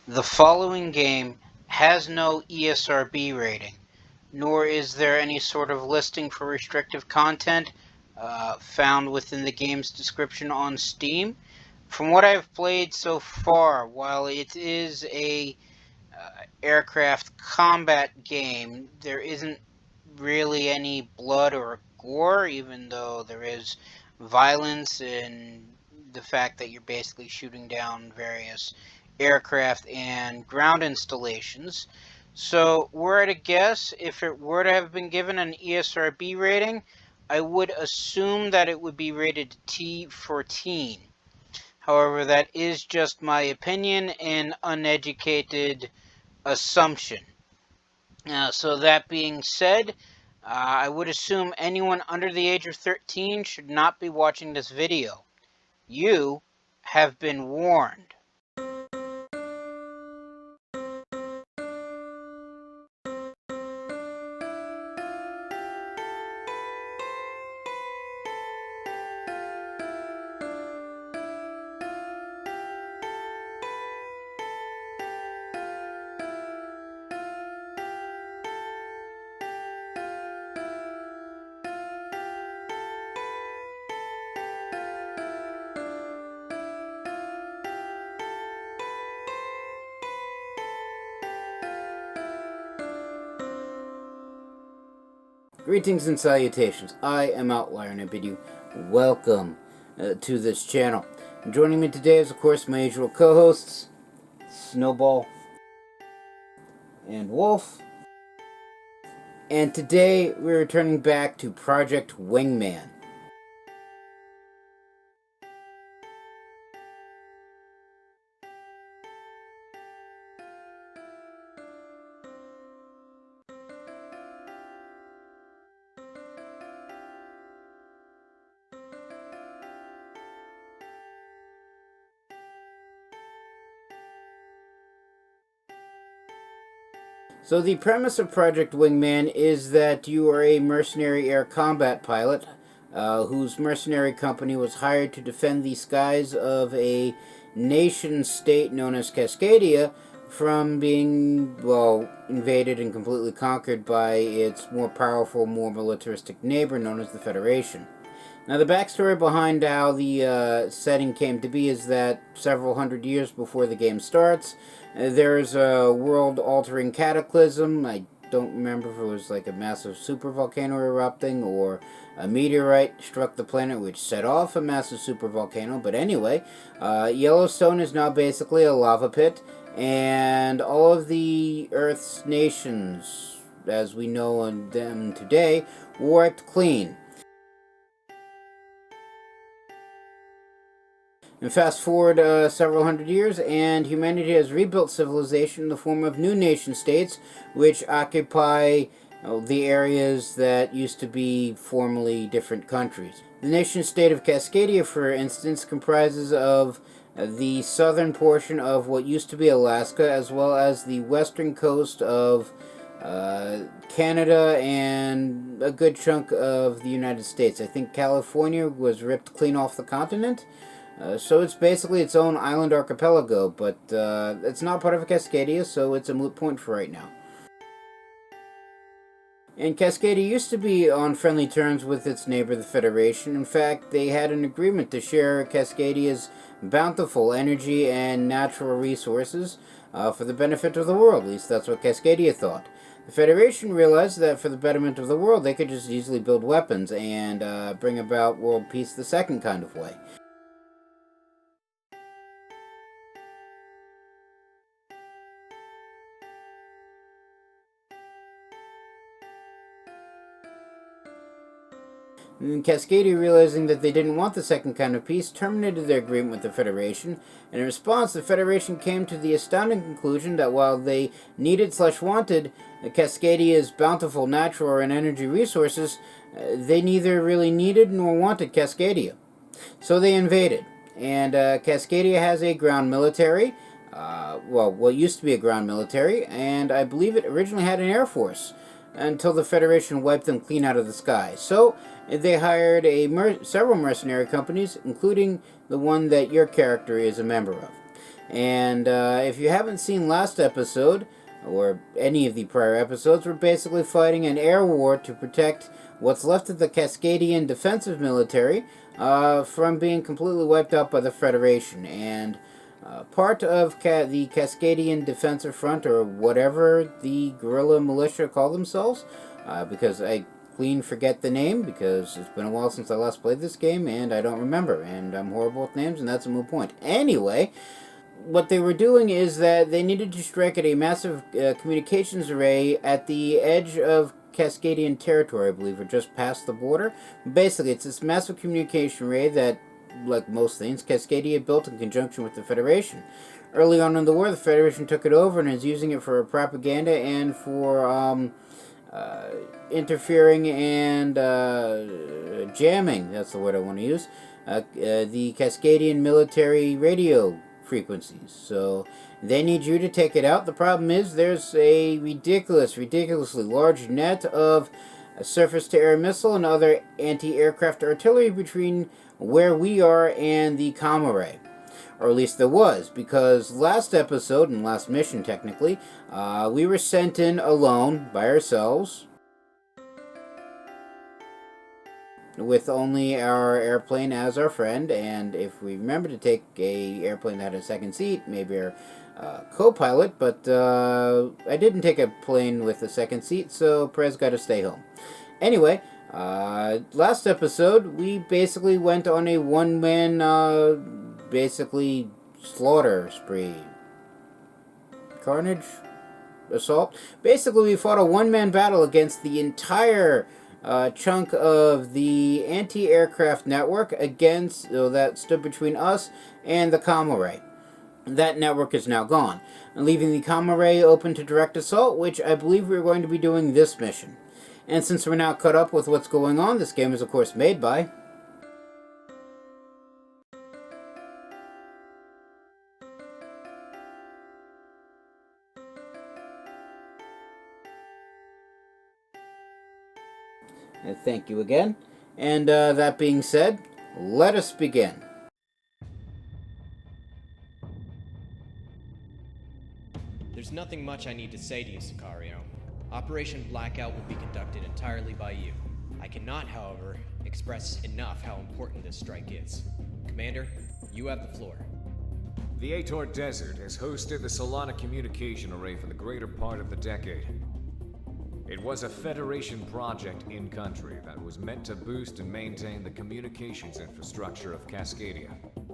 The following game has no ESRB rating, nor is there any sort of listing for restrictive content found within the game's description on Steam. From what I've played so far, while it is a aircraft combat game, there isn't really any blood or gore, even though there is violence and the fact that you're basically shooting down various aircraft and ground installations. So, were I to guess, if it were to have been given an ESRB rating, I would assume that it would be rated T for teen. However, that is just my opinion and uneducated assumption. So that being said, I would assume anyone under the age of 13 should not be watching this video. You have been warned. Greetings and salutations. I am Outlier and I bid you welcome to this channel. And joining me today is, of course, my usual co-hosts, Snowball and Wolf. And today we're returning back to Project Wingman. So the premise of Project Wingman is that you are a mercenary air combat pilot whose mercenary company was hired to defend the skies of a nation-state known as Cascadia from being, well, invaded and completely conquered by its more powerful, more militaristic neighbor known as the Federation. Now, the backstory behind how the setting came to be is that several hundred years before the game starts, there's a world-altering cataclysm. I don't remember if it was like a massive supervolcano erupting or a meteorite struck the planet which set off a massive supervolcano. But anyway, Yellowstone is now basically a lava pit, and all of the Earth's nations, as we know them today, wiped clean. And fast forward several hundred years, and humanity has rebuilt civilization in the form of new nation-states, which occupy the areas that used to be formerly different countries. The nation-state of Cascadia, for instance, comprises of the southern portion of what used to be Alaska, as well as the western coast of Canada and a good chunk of the United States. I think California was ripped clean off the continent. So it's basically its own island archipelago, but it's not part of Cascadia, so it's a moot point for right now. And Cascadia used to be on friendly terms with its neighbor, the Federation. In fact, they had an agreement to share Cascadia's bountiful energy and natural resources for the benefit of the world. At least that's what Cascadia thought. The Federation realized that for the betterment of the world, they could just easily build weapons and bring about world peace the second kind of way. And Cascadia, realizing that they didn't want the second kind of peace, terminated their agreement with the Federation, and in response, the Federation came to the astounding conclusion that while they needed/wanted Cascadia's bountiful natural and energy resources, they neither really needed nor wanted Cascadia. So they invaded, and Cascadia has a ground military, well, what used to be a ground military, and I believe it originally had an air force, until the Federation wiped them clean out of the sky. So they hired several mercenary companies, including the one that your character is a member of. And if you haven't seen last episode, or any of the prior episodes, we're basically fighting an air war to protect what's left of the Cascadian defensive military from being completely wiped out by the Federation. And part of the Cascadian Defensive Front, or whatever the guerrilla militia call themselves, because I clean forget the name, because it's been a while since I last played this game, and I don't remember, and I'm horrible with names, and that's a moot point. Anyway, what they were doing is that they needed to strike at a massive communications array at the edge of Cascadian territory, I believe, or just past the border. Basically, it's this massive communication array that, like most things, Cascadia built in conjunction with the Federation. Early on in the war, the Federation took it over and is using it for propaganda and for interfering and jamming, that's the word I want to use, the Cascadian military radio frequencies. So they need you to take it out. The problem is there's a ridiculously large net of surface-to-air missile and other anti-aircraft artillery between where we are and the comm array. Or at least there was, because last episode, and last mission technically, we were sent in alone, by ourselves, with only our airplane as our friend, and if we remember to take a airplane that had a second seat, maybe our co-pilot, but I didn't take a plane with a second seat, so Perez got to stay home. Anyway, last episode, we basically went on a one-man, basically slaughter spree. Carnage? Assault? Basically, we fought a one-man battle against the entire chunk of the anti-aircraft network against that stood between us and the comm array. That network is now gone, leaving the comm array open to direct assault, which I believe we're going to be doing this mission. And since we're now caught up with what's going on, this game is of course made by thank you again. And that being said, let us begin. There's nothing much I need to say to you, Sicario. Operation Blackout will be conducted entirely by you. I cannot, however, express enough how important this strike is. Commander, you have the floor. The Ator Desert has hosted the Solana communication array for the greater part of the decade. It was a Federation project in-country that was meant to boost and maintain the communications infrastructure of Cascadia.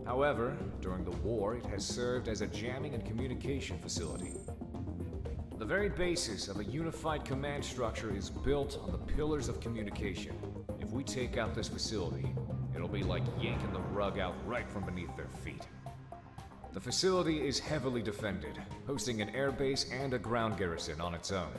However, during the war, it has served as a jamming and communication facility. The very basis of a unified command structure is built on the pillars of communication. If we take out this facility, it'll be like yanking the rug out right from beneath their feet. The facility is heavily defended, hosting an airbase and a ground garrison on its own.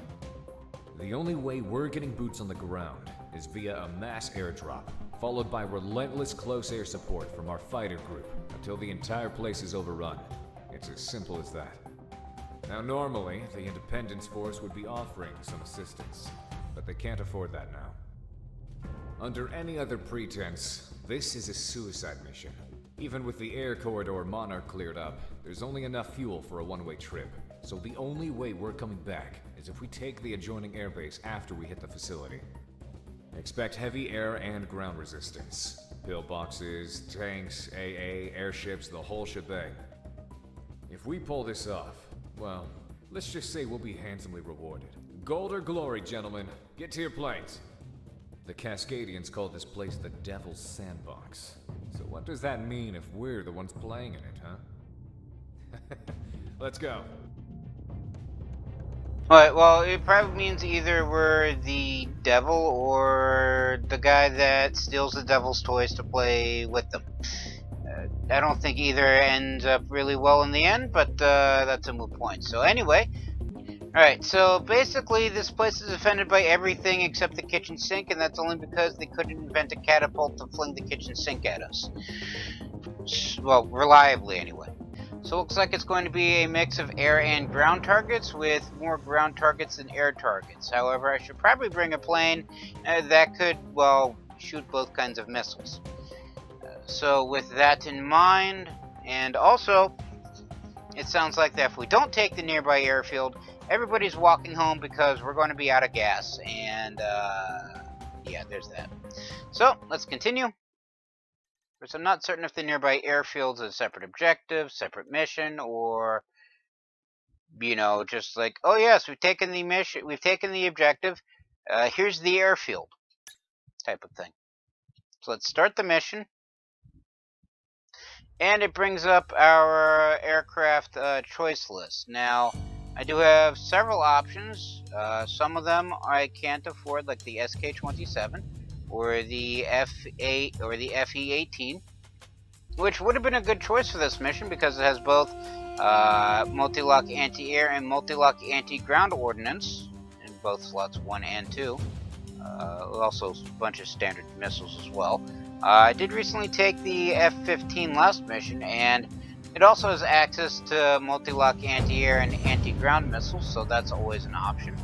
The only way we're getting boots on the ground is via a mass airdrop, followed by relentless close air support from our fighter group until the entire place is overrun. It's as simple as that. Now normally, the Independence Force would be offering some assistance, but they can't afford that now. Under any other pretense, this is a suicide mission. Even with the air corridor Monarch cleared up, there's only enough fuel for a one-way trip, so the only way we're coming back is if we take the adjoining airbase after we hit the facility. Expect heavy air and ground resistance. Pillboxes, tanks, AA, airships, the whole shebang. If we pull this off, well, let's just say we'll be handsomely rewarded. Gold or glory, gentlemen. Get to your planes. The Cascadians call this place the Devil's Sandbox. So what does that mean if we're the ones playing in it, huh? Let's go. Alright, well, it probably means either we're the devil or the guy that steals the devil's toys to play with them. I don't think either ends up really well in the end, but that's a moot point. So anyway, alright, so basically this place is defended by everything except the kitchen sink, and that's only because they couldn't invent a catapult to fling the kitchen sink at us. Well, reliably anyway. So it looks like it's going to be a mix of air and ground targets, with more ground targets than air targets. However, I should probably bring a plane that could, well, shoot both kinds of missiles. So with that in mind, and also, it sounds like that if we don't take the nearby airfield, everybody's walking home because we're going to be out of gas. And, yeah, there's that. So, let's continue. First, I'm not certain if the nearby airfield's a separate objective, separate mission, or, you know, just like, oh yes, we've taken the mission, we've taken the objective, here's the airfield, type of thing. So let's start the mission. And it brings up our aircraft choice list. Now, I do have several options. Some of them I can't afford, like the SK-27 or the F-8 or the FE-18, which would have been a good choice for this mission because it has both multi-lock anti-air and multi-lock anti-ground ordnance in both slots 1 and 2. Also a bunch of standard missiles as well. I did recently take the F-15 last mission, and it also has access to multi-lock anti-air and anti-ground missiles, so that's always an option.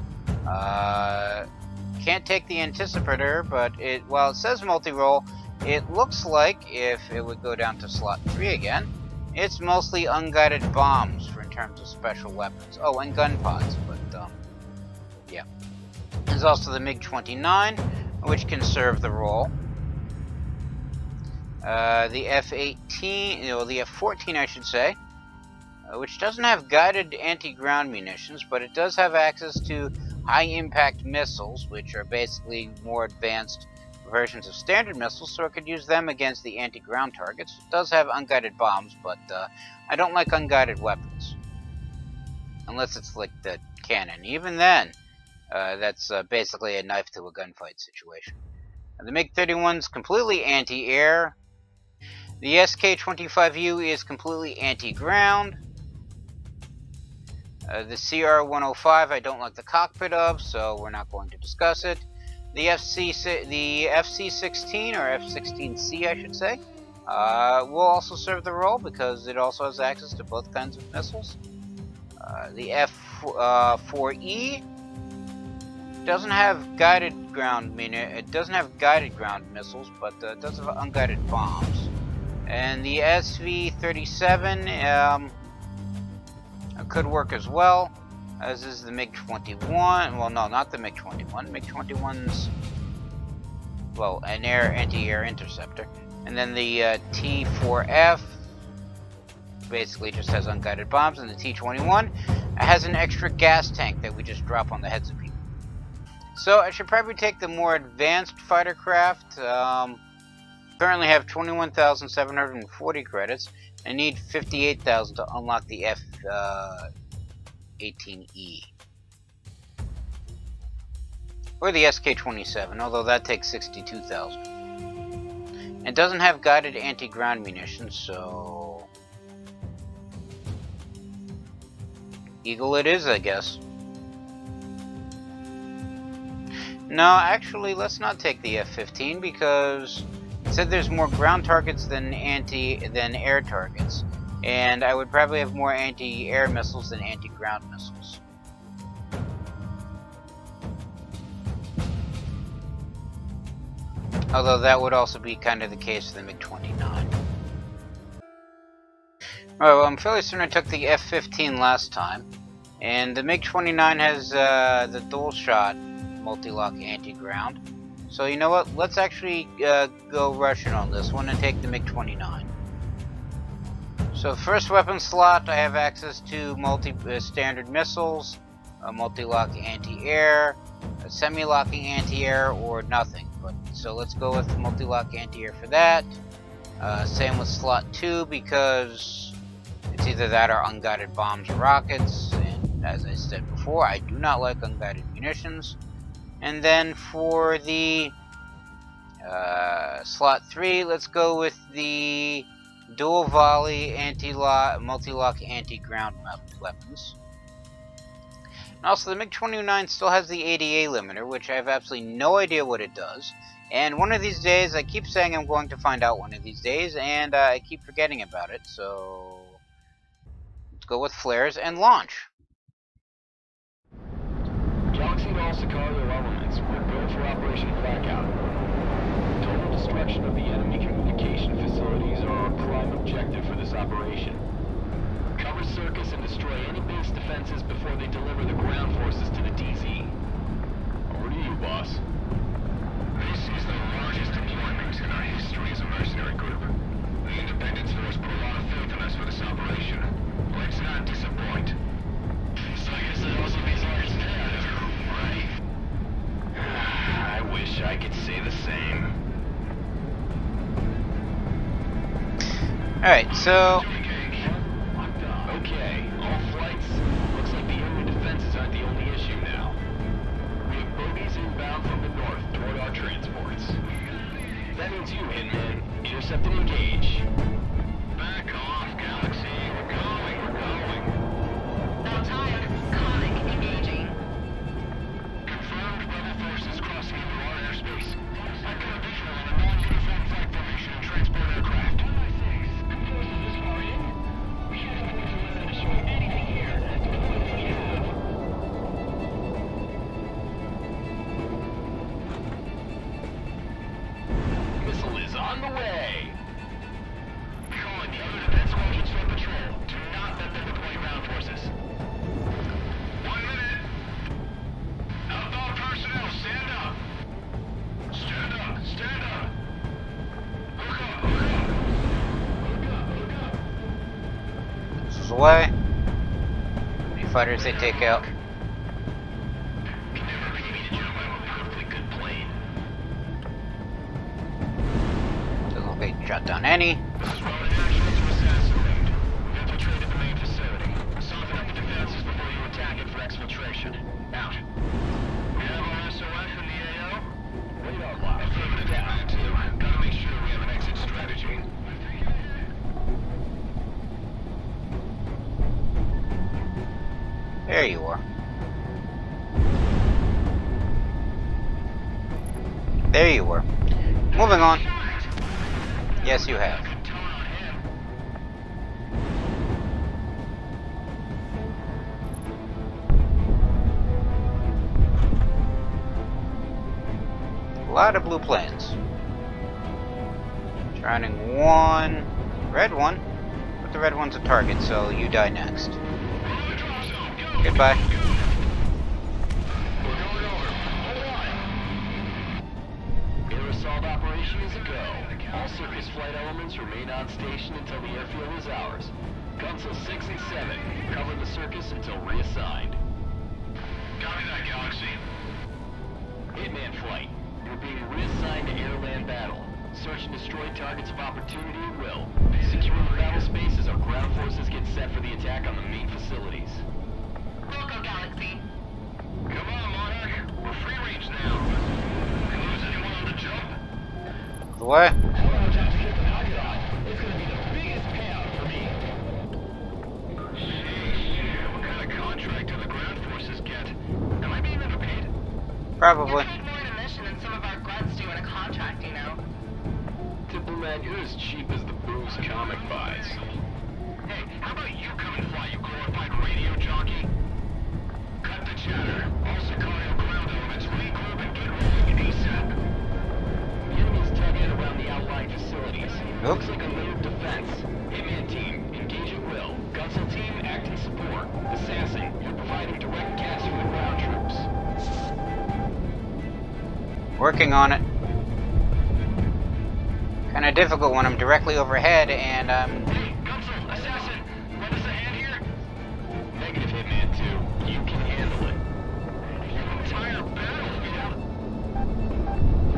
Can't take the Anticipator, but while it says multi-role, it looks like, if it would go down to slot 3 again, it's mostly unguided bombs in terms of special weapons. Oh, and gun pods, but yeah. There's also the MiG-29, which can serve the role. The F-18, the F-14 I should say, which doesn't have guided anti-ground munitions, but it does have access to high-impact missiles, which are basically more advanced versions of standard missiles, so it could use them against the anti-ground targets. It does have unguided bombs, but I don't like unguided weapons. Unless it's like the cannon. Even then, that's basically a knife to a gunfight situation. The MiG-31's completely anti-air. The SK-25U is completely anti-ground. The CR-105 I don't like the cockpit of, so we're not going to discuss it. The FC-16, or F-16C I should say, will also serve the role because it also has access to both kinds of missiles. The F-4E doesn't have guided ground missiles, but does have unguided bombs. And the SV-37 could work as well, as is the MiG-21. Well, no, not the MiG-21. MiG-21's, well, an anti-air interceptor. And then the T-4F basically just has unguided bombs, and the T-21 has an extra gas tank that we just drop on the heads of people. So I should probably take the more advanced fighter craft. Currently have 21,740 credits. I need 58,000 to unlock the F-18E. Or the SK-27, although that takes 62,000. It doesn't have guided anti-ground munitions, so Eagle it is, I guess. No, actually, let's not take the F-15 because it said there's more ground targets than air targets, and I would probably have more anti-air missiles than anti-ground missiles. Although that would also be kind of the case for the MiG-29. Alright, well, I'm fairly certain I took the F-15 last time, and the MiG-29 has the dual shot multi-lock anti-ground. So you know what? Let's actually go Russian on this one and take the MiG-29. So first weapon slot, I have access to standard missiles, multi-lock anti-air, semi-locking anti-air, or nothing. So let's go with multi-lock anti-air for that. Same with slot 2 because it's either that or unguided bombs or rockets. And as I said before, I do not like unguided munitions. And then for the slot 3, let's go with the dual volley multi-lock anti-ground weapons. And also the MiG-29 still has the ADA limiter, which I have absolutely no idea what it does. And one of these days, I keep saying I'm going to find out one of these days, and I keep forgetting about it, so let's go with flares and launch. Galaxy to all Sicario elements. We're go for Operation Blackout. Total destruction of the enemy communication facilities are our prime objective for this operation. Cover Circus and destroy any base defenses before they deliver the ground forces to the DZ. Over to you, boss. This is the largest deployment in our history as a mercenary group. The Independence Force put a lot of faith in us for this operation. Let's not disappoint. So I guess that also means large terrorism, right? I wish I could say the same. Alright, so Okay, all flights. Looks like the area defenses aren't the only issue now. We have bogies inbound from the north toward our transports. That means you, Hitman. Intercept and engage. Back off, Galaxy. We're going. Altair, Conic engaging. Confirmed rebel forces crossing into our airspace. I've got a visual on a non-uniform flight formation and transport aircraft. Missile is on the way. Calling the other defense squadrons for patrol. Do not let them deploy ground forces. 1 minute. Outbound personnel, stand up. Stand up. Stand up. Hook up. Hook up. this is away. How many fighters they take out? Can never pay me to jump out of a perfectly good plane. Doesn't look like they shot down any. This is Roman National to assassinate. We've infiltrated the main facility. Soften up the defenses before you attack it for exfiltration. Out. We have our SOS in the AO? Radar lock. Affirmative, man, too. Gotta make sure we have an exit strategy. There you are. There you were. Moving on. Yes, you have. Tone on him. A lot of blue planes. Surrounding one. Red one. But the red one's a target, so you die next. Goodbye. We're going over. Hold on. Air assault operation is a go. All circus flight elements remain on station until the airfield is ours. Consul 6 and 7, cover the circus until reassigned. Copy that, Galaxy. Hitman flight. You're being reassigned to air-land battle. Search and destroy targets of opportunity at will. Secure the battle space as our ground forces get set for the attack on the main facilities. We'll go Galaxy. Come on, Monarch. We're free range now. You lose anyone on the jump? The way. Hello, Top Secret. Knock it off. It's gonna be the biggest payout for me. Sheesh. What kind of contract do the ground forces get? Am I being underpaid? Probably. You're paid more in a mission than some of our grunts do in a contract, you know. Diplomat, you're as cheap as the booze comic buys. Hey, how about you come and fly, you glorified radio jockey? Cut the chatter. All Sicario ground elements regroup and get rolling ASAP. The enemy's tugging around the outlying facilities. Nope. Looks like a layered defense. Hitman team, engage at will. Gunsel team, act in support. Assassin, you're providing direct gas from the ground troops. Working on it. Kind of difficult when I'm directly overhead and Hey, Gunsel, assassin, lend us a hand here? Negative, Hitman 2. You can handle it. The entire battlefield?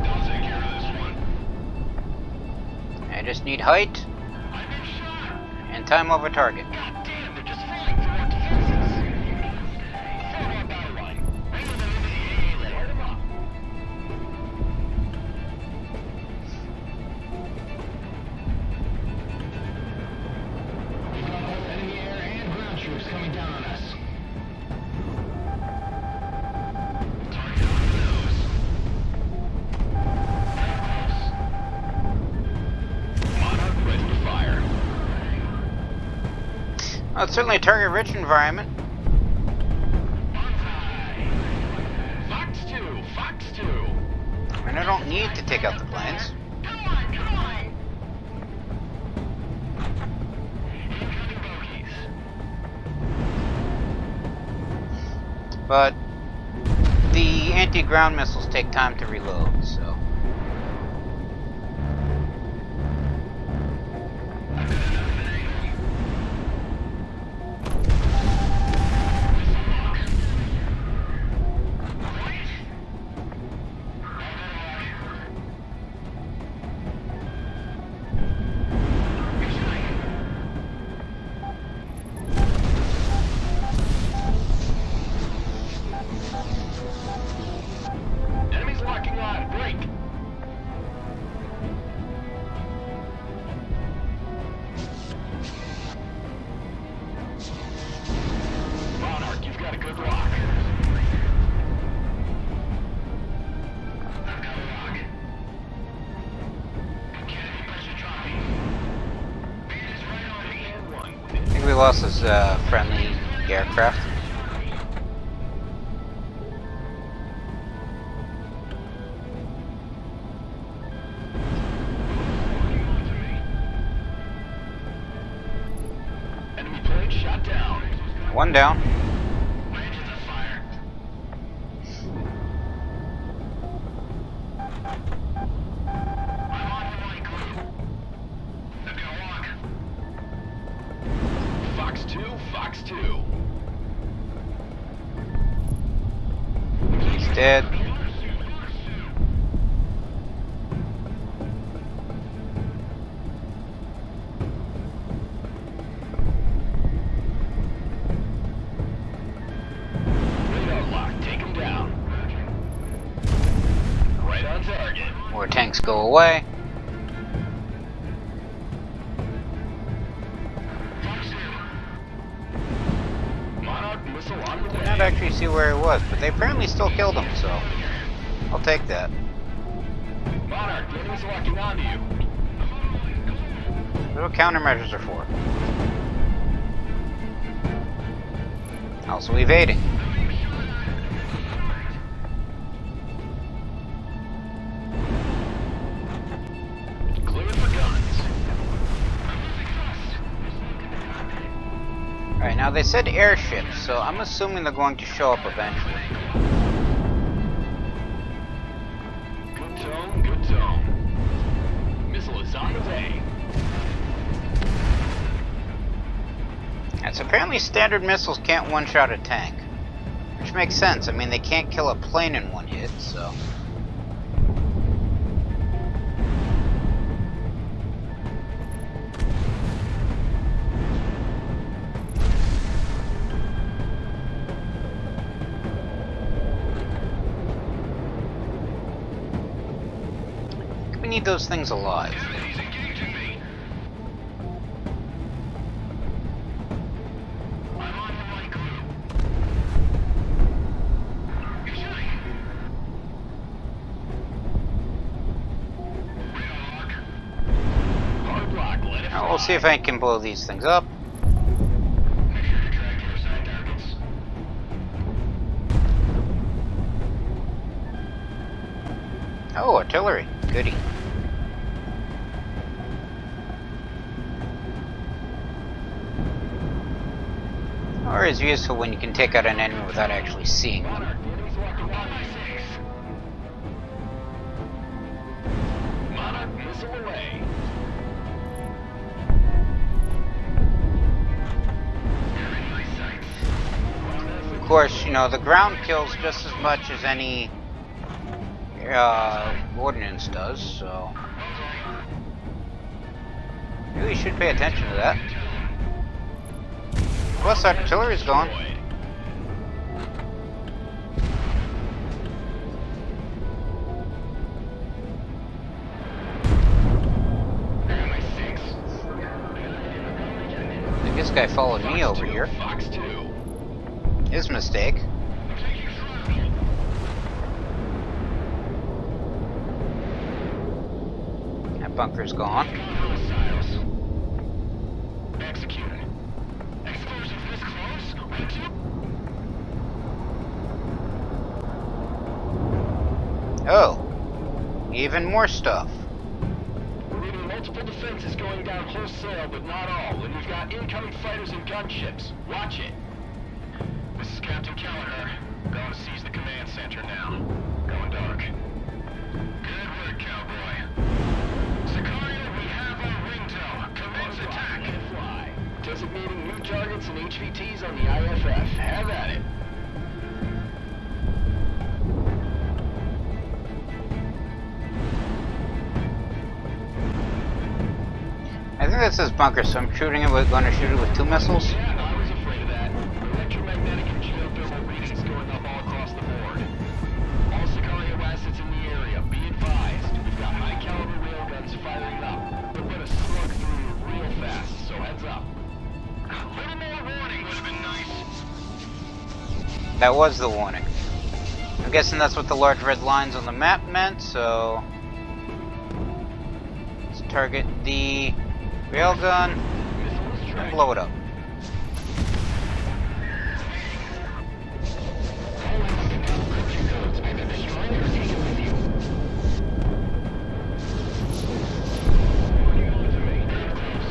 I'll take care of this one. I just need height I've been shot! and time over target. God damn, they're just falling through our defenses! Form our battle line. Wrangle them into the AA layer. Light them up. We've got both enemy air and ground troops coming down on us. Target on the nose. Very close. Monarch ready to fire. Well, it's certainly a target-rich environment. Fox 2! Fox 2! And I don't need to take out the planes. Come on, come on. Incoming bogeys. But the anti-ground missiles take time to reload, so... Enemies locking on. Break. Monarch, you've got a good lock. I've got a lock. Canopy pressure dropping. Beat right on the N1. I think we lost this friendly aircraft. Enemy plane shot down. One down. My engines on fire. I'm on for my crew. I've got a lock. Fox 2, Fox 2. He's dead. Radar lock, take him down. Right on target. More tanks go away. Monarch missile on the way. Did not actually see where it was, but they apparently still killed him, so I'll take that. Monarch, the enemy's locking onto you. That's what countermeasures are for. Also evading. Clear for guns. Alright, now they said airships, so I'm assuming they're going to show up eventually. Good tone, good tone. Missile is on the way. And so apparently standard missiles can't one-shot a tank. Which makes sense. I mean, they can't kill a plane in one hit, so... We need those things alive. He's engaging me. I'm on for my crew. You're shooting. Radar lock. Hard block, let it Now we'll see if I can blow these things up. Make sure to track your side targets. Oh, artillery. Goody. Or is useful when you can take out an enemy without actually seeing them. Monarch, the enemy's locking on my safe. Monarch missile away. They're in my sights. Of course, you know, the ground kills just as much as any ordnance does, so... Really should pay attention to that. Plus, artillery's gone. They're in my six. I think this guy followed me over here. Fox 2. His mistake. Taking throttle. That bunker's gone. Missiles. Executed. Explosions this close? We do. Oh. Even more stuff. We're reading multiple defenses going down wholesale, but not all. And we've got incoming fighters and gunships. Watch it. This is Captain Callagher. That says bunker, so I'm shooting it with, going to shoot it with 2 missiles. Yeah, I was afraid of that. Electromagnetic and geothermal readings going up all across the board. All Sicario assets in the area, be advised. We've got high-caliber railguns firing up. We're gonna slug through you real fast, so heads up. A little more warning would have been nice. That was the warning. I'm guessing that's what the large red lines on the map meant, so... let's target the railgun and blow it up.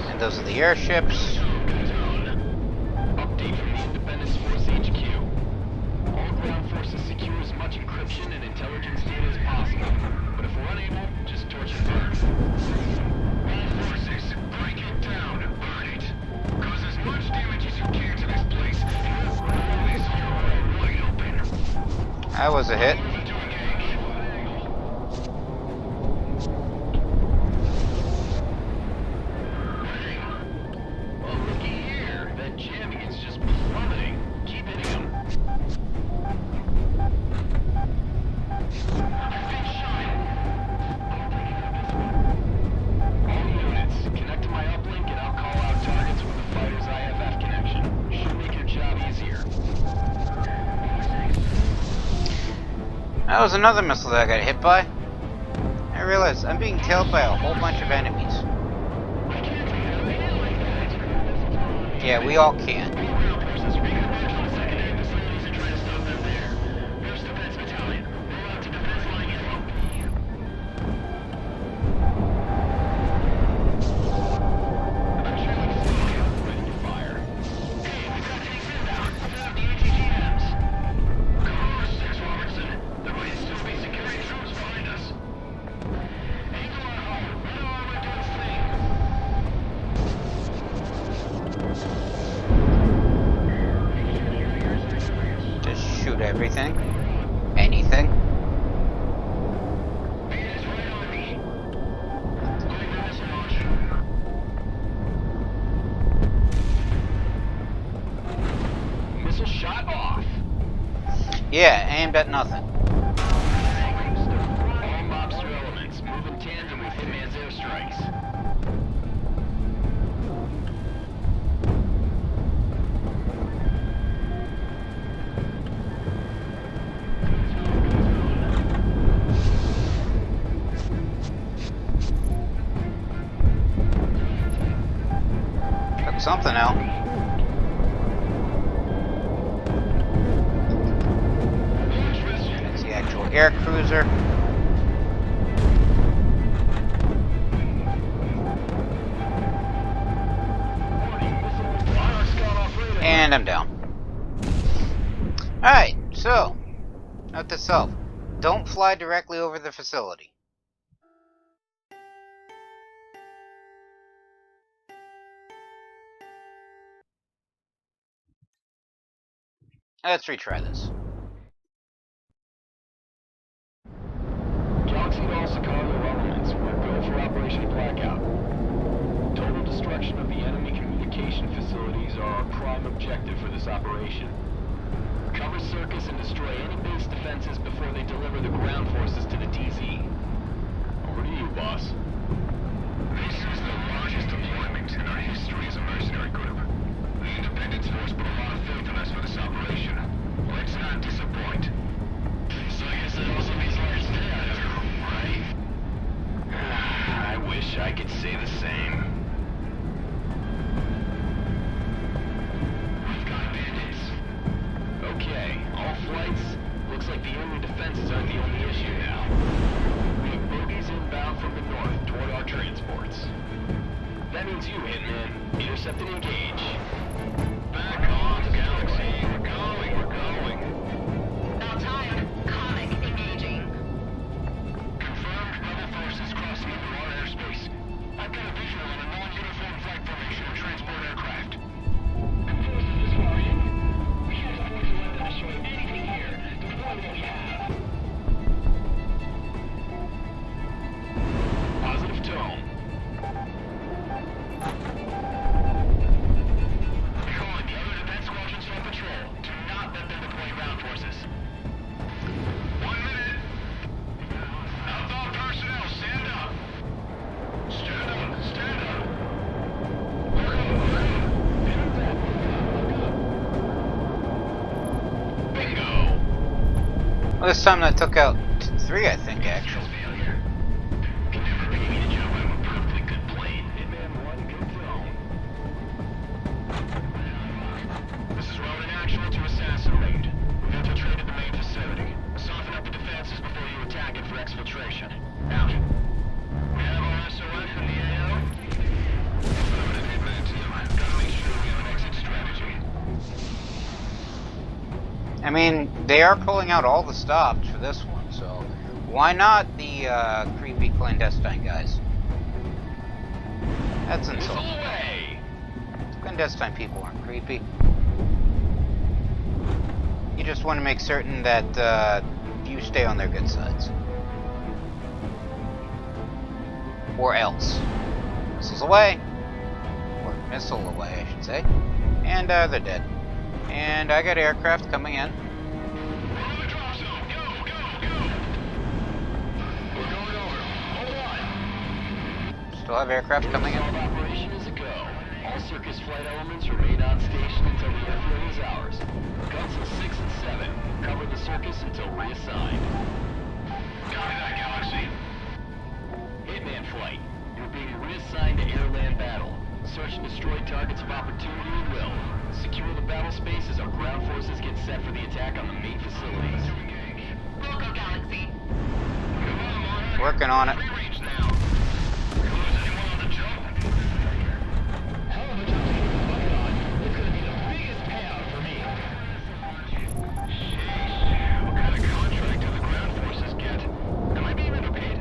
And those are the airships. Update from the Independence Force HQ. All ground forces secure as much encryption and intelligence data as possible. But if we're unable, just torch and burn. All forces, break it down, burn it. Cause as much damage as you can to this place, and we'll blow this hole wide open. That was a hit. Moving to engage. Well, looky here. That jamming is just plummeting. Keep hitting him. I've been shot. All units, connect to my uplink and I'll call out targets with the fighter's IFF connection. Should make your job easier. That was another missile that I got hit by. I realized I'm being tailed by a whole bunch of enemies. Yeah, we all can. Just shoot everything. Anything. Missile shot off. Yeah, aimed at nothing. All mobster elements move in tandem with Hitman's airstrikes. Took something out. That's the actual air cruiser. And I'm down. Alright, so, note to self. Don't fly directly over the facility. Let's retry this. Galaxy to all Sicario elements. We're go for Operation Blackout. Total destruction of the enemy communication facilities are our prime objective for this operation. Cover Circus and destroy any base defenses before they deliver the ground forces to the DZ. Over to you, boss. This is the largest deployment in our history as a mercenary group. The Independence Force put a lot of faith in us for this operation. Let's not disappoint. So I guess that also means large data, right? I wish I could say the same. We've got bandits. Okay, all flights. Looks like the enemy defenses aren't the only issue now. We have bogies inbound from the north toward our transports. That means you, Hitman. Intercept and engage. Back off, Galaxy. We're going. Now tired. Conic engaging. Confirmed rebel forces crossing into our airspace. I've got a visual on a non-uniform flight formation of transport aircraft. Forces this far in. We have the forces left to destroy anything here. Deploy what we have. Positive tone. Well, this time that took out 3, I think, actually. Can never pay me to jump out of a perfectly good plane. Hitman 1, good zone. This is Roman Actual to Assassin Raid. We've infiltrated the main facility. Soften up the defenses before you attack it for exfiltration. Out. We have our SOS in the AO. Affirmative, Hitman team. Gotta make sure we have an exit strategy. I mean, they are pulling out all the stops for this one, so why not the creepy clandestine guys? That's Missile insulting. away! Clandestine people aren't creepy. You just want to make certain that you stay on their good sides. Or else. Missiles away. Or missile away, I should say. And they're dead. And I got aircraft coming in. We're on the drop zone. Go, go, go! We're going over. Hold on. Still have aircraft coming in. Operation is a go. All circus flight elements remain on station until the airfield is ours. Guns in 6 and 7. Cover the circus until reassigned. Copy that, Galaxy. Hitman flight. You're being reassigned to air-land battle. Search and destroy targets of opportunity at will. Secure the battle space as our ground forces get set for the attack on the main facilities. We'll go, Galaxy. Come on, Monarch. Working on it. Free range now. Lose anyone on the jump? Hell of a jump to get bucket on. It's gonna be the biggest payout for me. Sheesh. What kind of contract do the ground forces get? Am I being underpaid?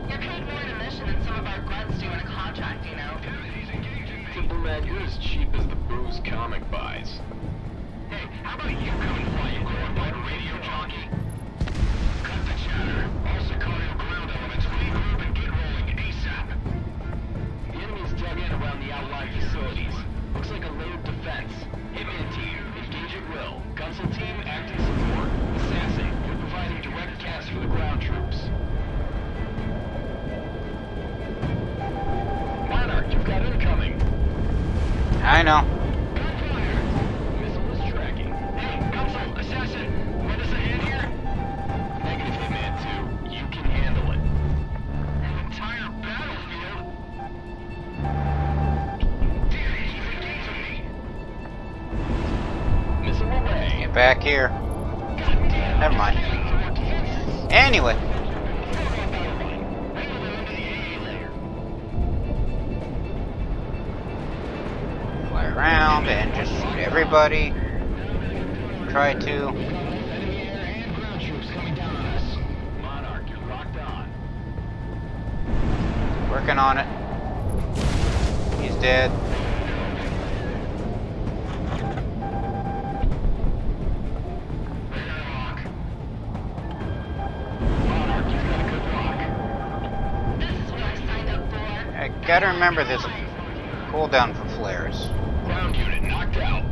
You're paid more in a mission than some of our grunts do in a contract, you know. He's engaging me. Timberman, you're as cheap as the booze comic buys. Hey, how about you come and fly a glorified radio jockey? Cut the chatter. All Sicario ground elements regroup and get rolling ASAP. The enemy's dug in around the Outlier facilities. Looks like a layered defense. Hitman team, engage at will. Console team, acting support. Assassin, you're providing direct cast for the ground troops. Monarch, you've got incoming. I know. Gunfire! Missile is tracking. Hey, Console, Assassin, lend us a hand here? Negative, Hitman 2. You can handle it. An entire battlefield? Damn, he's engaging me. Missile away. Get back here. Goddamn. Never mind. Defenses. Anyway. Fly around and just shoot everybody. Try to. Enemy air and ground troops coming down on us. Monarch, you're locked on. Working on it. He's dead. Monarch, you've got a good lock. This is what I signed up for. I gotta remember there's a cooldown for flares. Ground unit knocked out.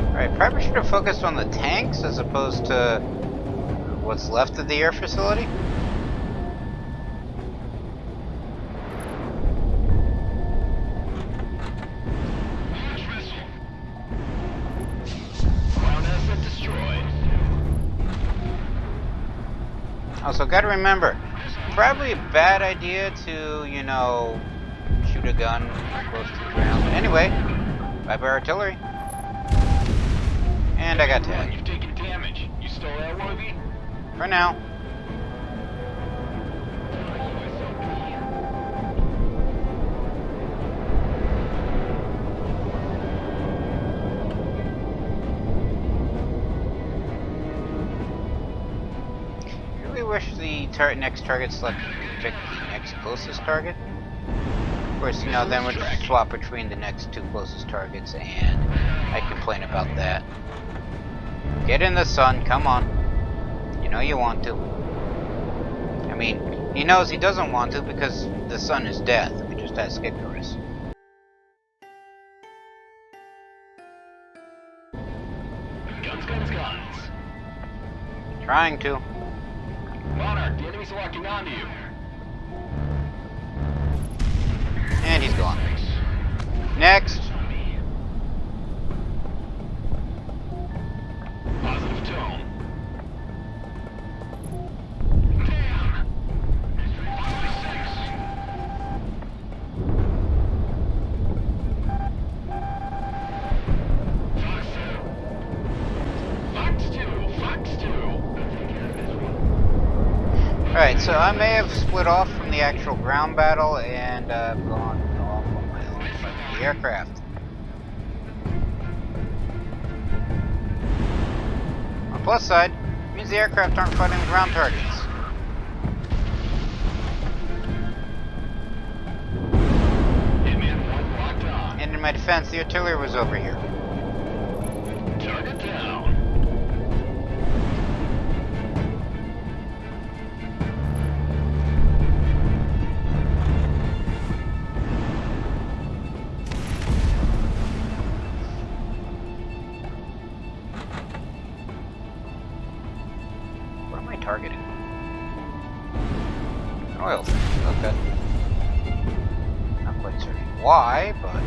Alright, probably should have focused on the tanks as opposed to what's left of the air facility. Launch missile. Ground asset destroyed. Also, gotta remember, probably a bad idea to, you know, shoot a gun close to the ground. But anyway, bye-bye artillery. And I got tagged. You've taken damage. You still airworthy? For now. I really wish the next target selection would pick the next closest target. Of course, you know, then we'll just swap between the next 2 closest targets, and I complain about that. Get in the sun, come on. You know you want to. I mean, he knows he doesn't want to because the sun is death. We just ask Icarus. Guns, guns, guns. Trying to. Monarch, the enemy's locking onto you. And he's gone. Next. Positive tone. Right, so I may have split off from the actual ground battle and gone off on my own fighting the aircraft. On the plus side, it means the aircraft aren't fighting the ground targets. And in my defense, the artillery was over here. Target down. What am I targeting? Oil. Okay. Not quite certain why, but...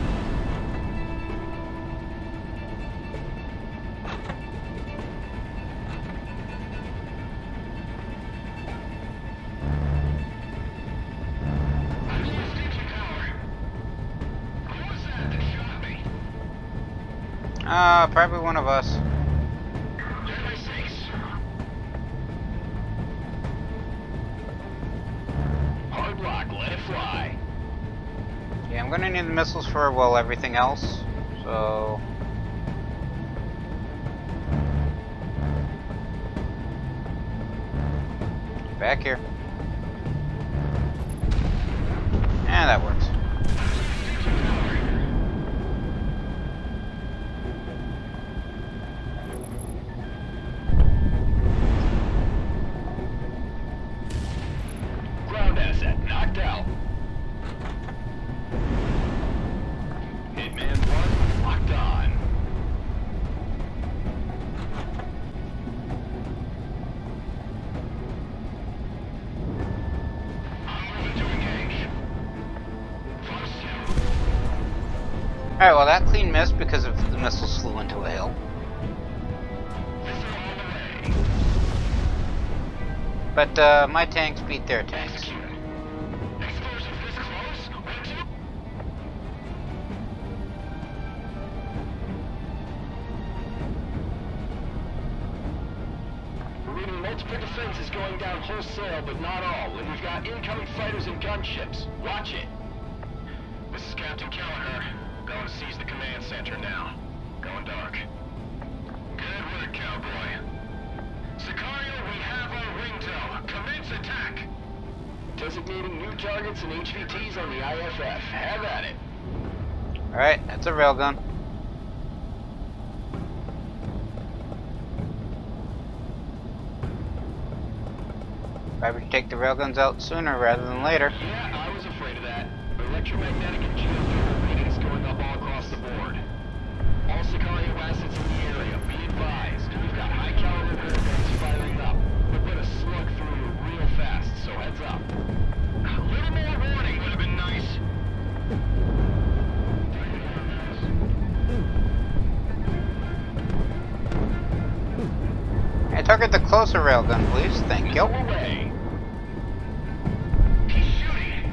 probably one of us. Hard lock, let it fly. Yeah, I'm gonna need the missiles for, well, everything else. So... back here. And that works. Ground asset knocked out. Hitman 1 locked on. Alright, well that clean missed because of the missiles flew into a hill. But my tanks beat their tanks. We're reading multiple defenses going down wholesale, but not all. And we've got incoming fighters and gunships. Watch it. This is Captain Kelleher. Going to seize the command center now. Going dark. Good work, cowboy. Sicario, we have our ringtail. Commence attack. Designating new targets and HVTs on the IFF. Have at it. Alright, that's a railgun. Probably should take the railguns out sooner rather than later. Yeah, I was afraid of that. Electromagnetic and geothermal readings going up all across the board. All Sicario assets in the area, be advised. We've got high caliber railguns firing up. We'll put a slug through you real fast, so heads up. A little more warning would have been nice. Hey, target the closer railgun, please. Thank you. Away. He's shooting.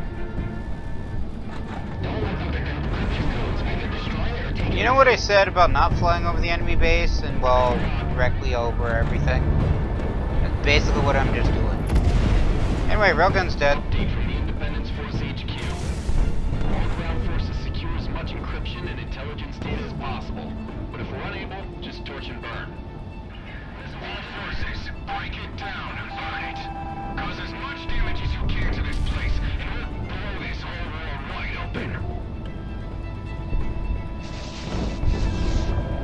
You know what I said about not flying over the enemy base and, well, directly over everything? That's basically what I'm just doing. Anyway, railgun's dead. Update from the Independence Force HQ. All ground forces secure as much encryption and intelligence data as possible. But if we're unable, just torch and burn. All forces, break it down and burn it. Cause as much damage as you can to this place, and we'll blow this whole war wide open.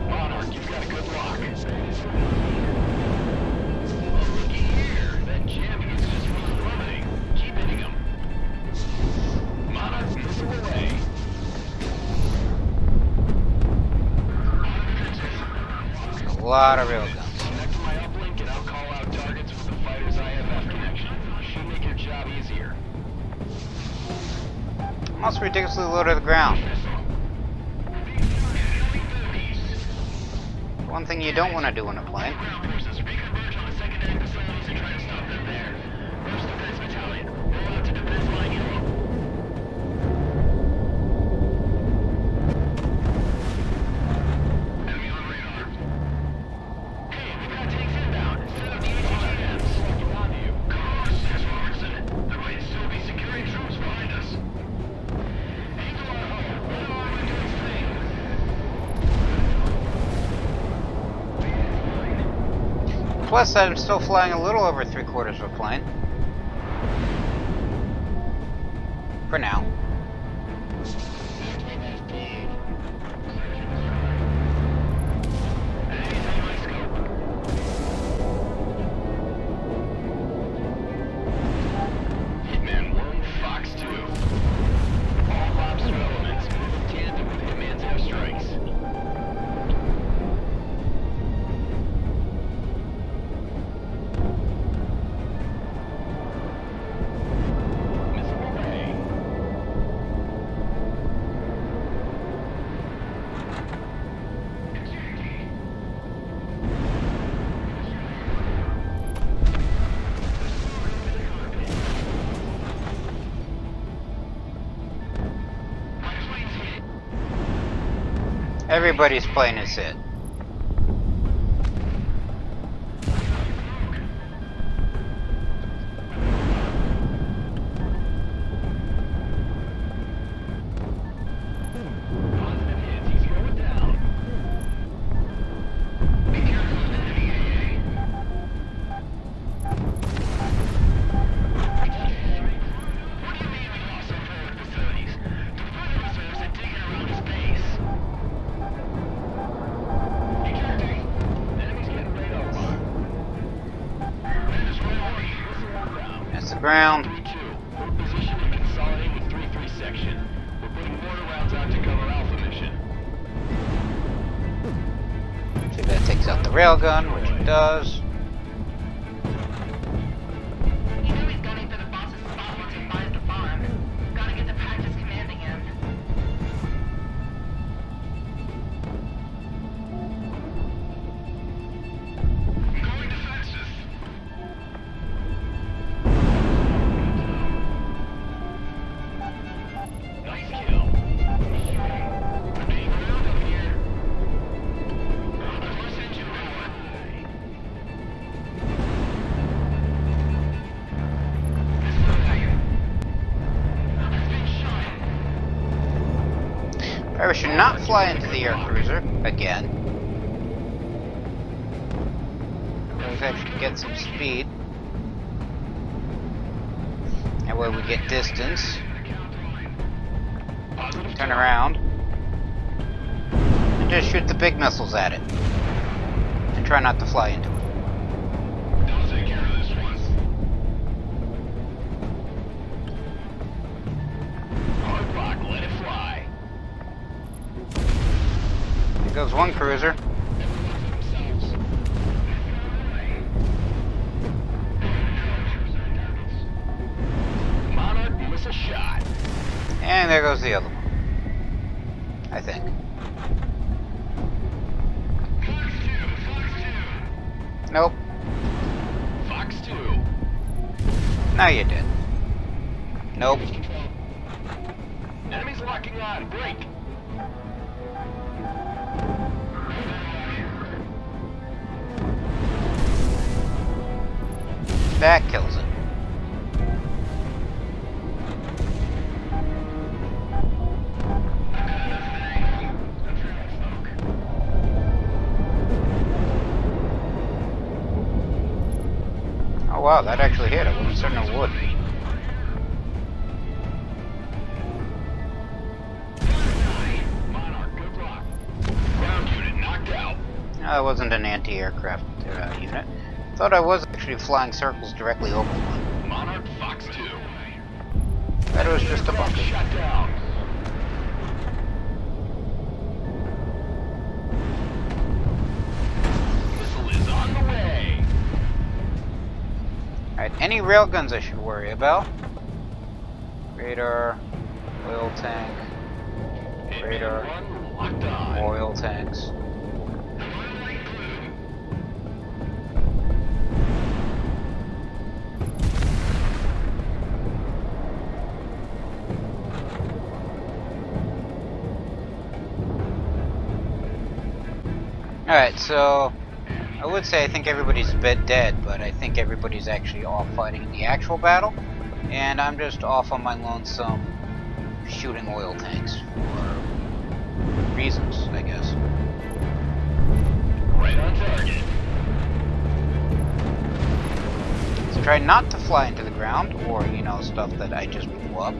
Monarch, you've got a good lock. Oh, looky here. That jamming is just really plummeting. Keep hitting him. Monarch, missile away. A lot of railguns. Connect to my uplink and I'll call out targets with the fighter's IFF connection. Should make your job easier. Almost ridiculously low to the ground. One thing you don't want to do in a plane. Ground forces, reconverge on the secondary facilities and try to stop them there. First Defense Battalion, roll out to defense line hero. Enemy on radar. Hey, we've got tanks inbound. Set up the HGMs. Looking onto you. Cautious, Plus, I'm still flying a little over 3/4 of a plane. For now. Hitman 1, Fox 2. All lobster elements move in tandem with Hitman's airstrikes. Missile away. Everybody's plane is hit. Positive hits, he's going down. Be careful of enemy AA. What do you mean we lost our forward facilities? The weather reserves had taken around his base. Ejecting. Enemy's getting radar lock. There's priority. Missile on ground. That's the ground. 3-2. Hold position and consolidate with 3-3 section. We're putting mortar rounds out to cover Alpha mission. See if that takes out the railgun, which it does. You know he's gunning for the boss's spot once he finds the farm. Gotta get to practice commanding him. Going defensive. Nice kill. We're being ground up here. Reverse engine power. Missile away. I've been shot. Probably should not fly into the air cruiser again. Let's actually get some speed. That way we get distance. Positive Turn around. And just shoot the big missiles at it. And try not to fly into it. They'll take care of this one. Hard rock, let it fly. There goes one cruiser. Everyone for themselves. Monarch, miss a shot. And there goes the other one. I think. Fox 2, Nope. Fox 2. Now you did. Nope. Enemies locking on, break. That kills it. Oh wow, that actually hit. I wasn't certain it would. Monarch, good luck. Ground unit knocked out. No, it wasn't an anti-aircraft unit. Thought I was actually flying circles directly over one. Monarch, Fox 2. That was just a Aircraft bump. shut down. Missile is on the way. Alright, any railguns I should worry about? Radar, oil tank, radar, Hitman 1 locked on. oil tanks. Alright, so I would say I think everybody's a bit dead, but I think everybody's actually off fighting in the actual battle, and I'm just off on my lonesome shooting oil tanks for reasons, I guess. Right on target. try not to fly into the ground, or, you know, stuff that I just blew up.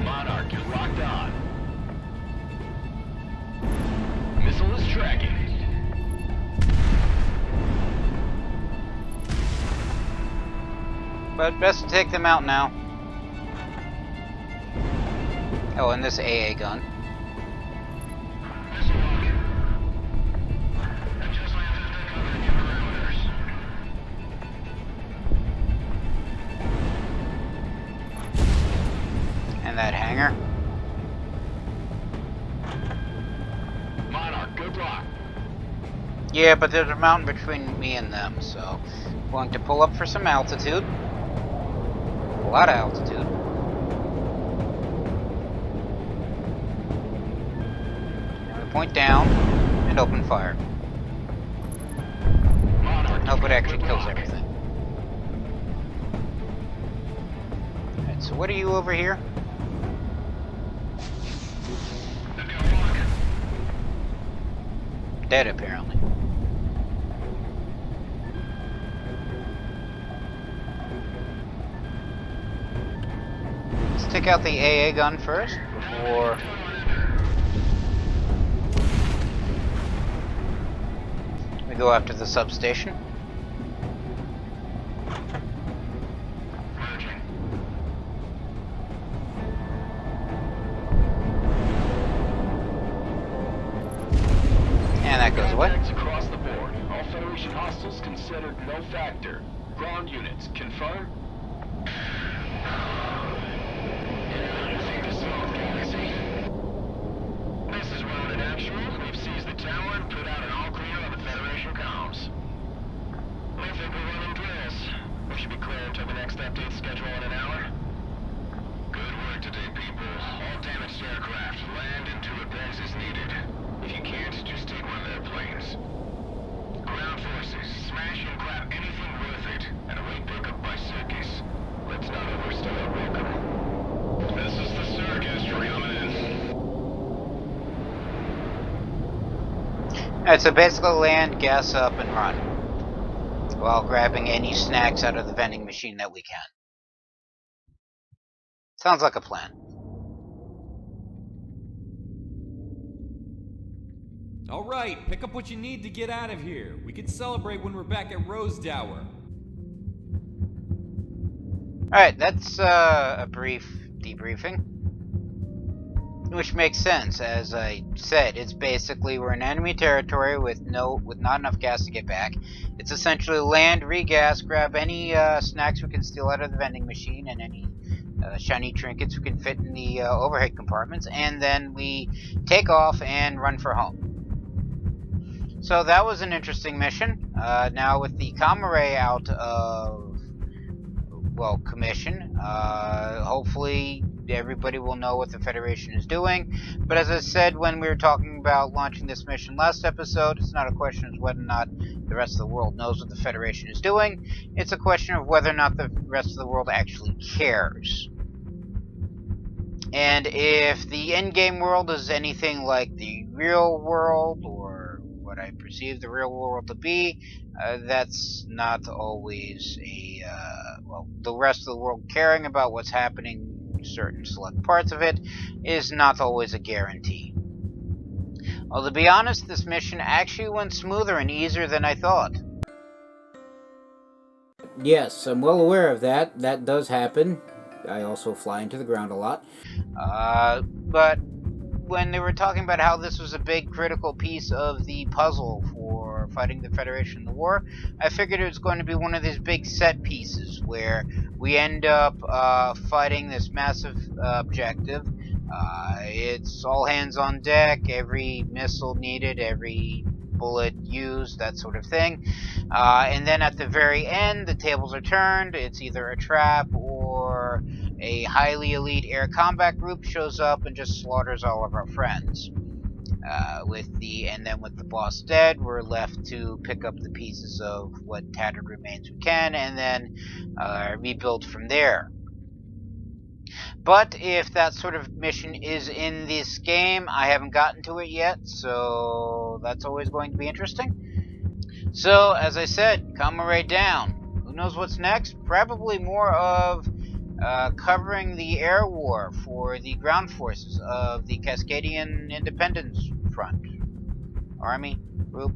Monarch is locked on. Missile is tracking. But best to take them out now. Oh, and this AA gun. And that hangar. Monarch, good luck. Yeah, but there's a mountain between me and them, so going to pull up for some altitude. A lot of altitude. Point down and open fire. Hope it actually kills everything. Alright, so what are you over here? Dead, apparently. Let's take out the AA gun first before we go after the substation. And that goes away. Contacts across the board. All Federation hostiles considered no factor. Ground units, confirm? This is Round in Actual. We've seized the tower and put out an all clear on the Federation comms. I think we're running drills. We should be clear until the next update schedule in an hour. Good work today, people. All damaged aircraft, land into repairs as needed. If you can't, just take one of their planes. Ground forces, smash and grab anything worth it, and await pickup by circus. Let's not overstay our welcome. This is the circus coming in. Alright, so basically land, gas up, and run. While grabbing any snacks out of the vending machine that we can. Sounds like a plan. All right, pick up what you need to get out of here. We can celebrate when we're back at Rose Tower. Alright, that's a brief debriefing. Which makes sense, as I said. It's basically we're in enemy territory with not enough gas to get back. It's essentially land, regas, grab any snacks we can steal out of the vending machine, and any shiny trinkets we can fit in the overhead compartments, and then we take off and run for home. So that was an interesting mission. Now with the comm array out of, well, commission, hopefully everybody will know what the Federation is doing. But as I said when we were talking about launching this mission last episode, it's not a question of whether or not the rest of the world knows what the Federation is doing. It's a question of whether or not the rest of the world actually cares. And if the endgame world is anything like the real world, or what I perceive the real world to be, that's not always a, well, the rest of the world caring about what's happening in certain select parts of it is not always a guarantee. Well, to be honest, this mission actually went smoother and easier than I thought. Yes, I'm well aware of that. That does happen. I also fly into the ground a lot. But when they were talking about how this was a big critical piece of the puzzle for fighting the Federation in the war, I figured it was going to be one of these big set pieces where we end up fighting this massive objective. It's all hands on deck, every missile needed, every bullet used, that sort of thing. And then at the very end, the tables are turned. It's either a trap or a highly elite air combat group shows up and just slaughters all of our friends. And then with the boss dead, we're left to pick up the pieces of what tattered remains we can, and then rebuild from there. But if that sort of mission is in this game, I haven't gotten to it yet, so that's always going to be interesting. So, as I said, coming right down. Who knows what's next? Probably more of covering the air war for the ground forces of the Cascadian Independence Front. Army? Group?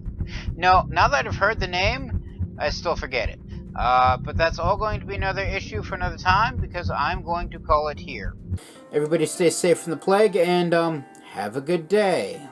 No, now that I've heard the name, I still forget it. But that's all going to be another issue for another time, because I'm going to call it here. Everybody stay safe from the plague, and have a good day.